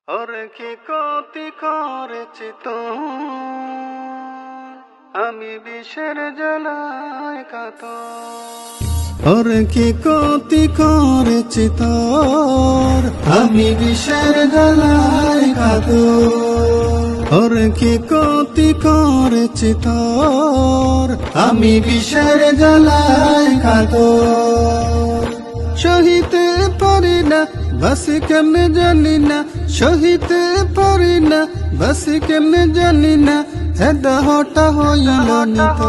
ওরে কি কতি করেছি তো আমি বিষের জ্বালায় কাতর। ওরে কি কতি করেছি তোর আমি বিষের জ্বালায় কাতর। ওরে কি কতি করেছি তোর আমি বিষের জ্বালায় কাতর। সহিতে পারি না বাসি কেমনে জানি না, সহিতে পারি না বাসি কেমনে জানি না, দেহটা হইল নিত।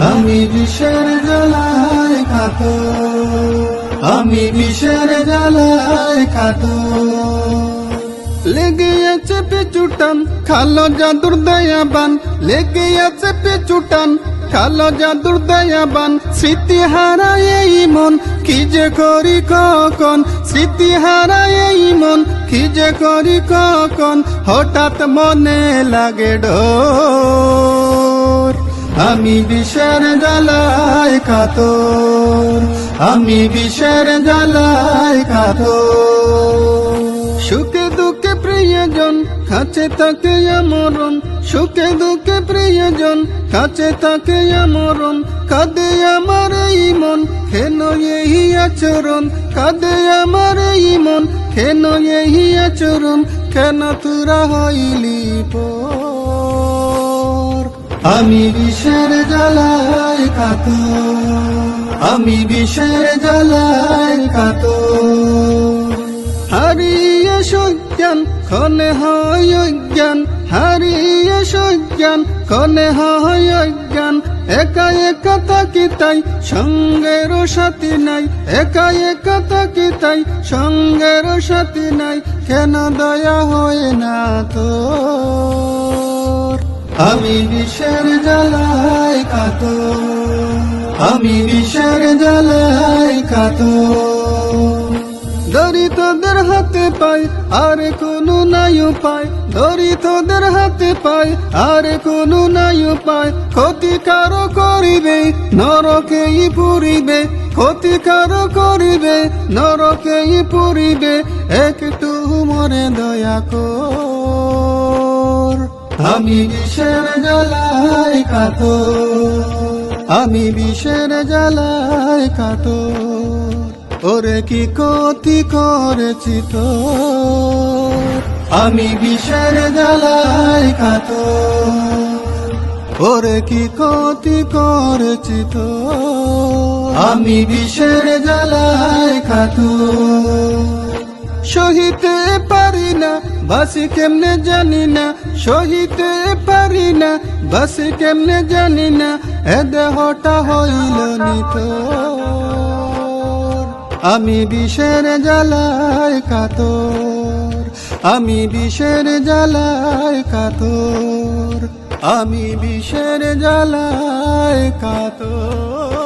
আমি বিষের জ্বালায় কাতর, আমি বিষের জ্বালায় কাতর। লেগে আছে পিছুটান খালো জাদুর দয়াবান, লেগে আছে পিছুটান খালো জাদুর দয়াবান। স্মৃতি হারায় এই মন কি যে করি কখন, স্মৃতি হারায় এই মন কি যে করি কখন, হঠাৎ মনে লাগে ডোর। আমি বিষের জ্বালায় কাতর, আমি বিষের জ্বালায় কাতর। সুখে দুঃখে প্রিয়জন কাছে থাকে আমরণ, সুখে দুঃখে প্রিয়জন কাছে থাকে আমরণ। কাঁদে আমার এই মন কেন এই আচরণ, কাঁদে আমার এই মন কেন এই আচরণ, কেন তোরা হইলি পর। আমি বিষের জ্বালায় কাতর, আমি বিষের জ্বালায় কাতর। হারিয়ে সজ্ঞান ক্ষণে হয় অজ্ঞান, হারিয়ে সজ্ঞান ক্ষণে হয় অজ্ঞান। একা একা থাকি তাই সঙ্গের সাথী নাই, একা একা থাকি তাই সঙ্গের সাথী নাই, কেন দয়া হয় না তোর। আমি বিষের জ্বালায় কাতর, আমি বিষের জ্বালায় কাতর। দরিদ্রদের হাতে পাই আর কোনো নাই উপায়, দরিদ্রদের হাতে পাই আর কোনো নাই উপায়। ক্ষতিকার করিবে নরকেই পুরিবে, ক্ষতিকার করিবে নরকেই পুরিবে, একটু মরে দয়া কর। আমি বিষের জ্বালায় কাতর, আমি বিষের জ্বালায় কাতর। ওরে কি কতি করেছি তোর আমি বিষের জ্বালায় কাতর। ওরে কি কতি করেছি তোর আমি বিষের জ্বালায় কাতর। সহিতে পারি না বাসি কেমনে জানি না, সহিতে পারি না বাসি কেমনে জানি না, দেহটা হইল নিত। আমি বিষের জ্বালায় কাতর, আমি বিষের জ্বালায় কাতর, আমি বিষের জ্বালায় কাতর।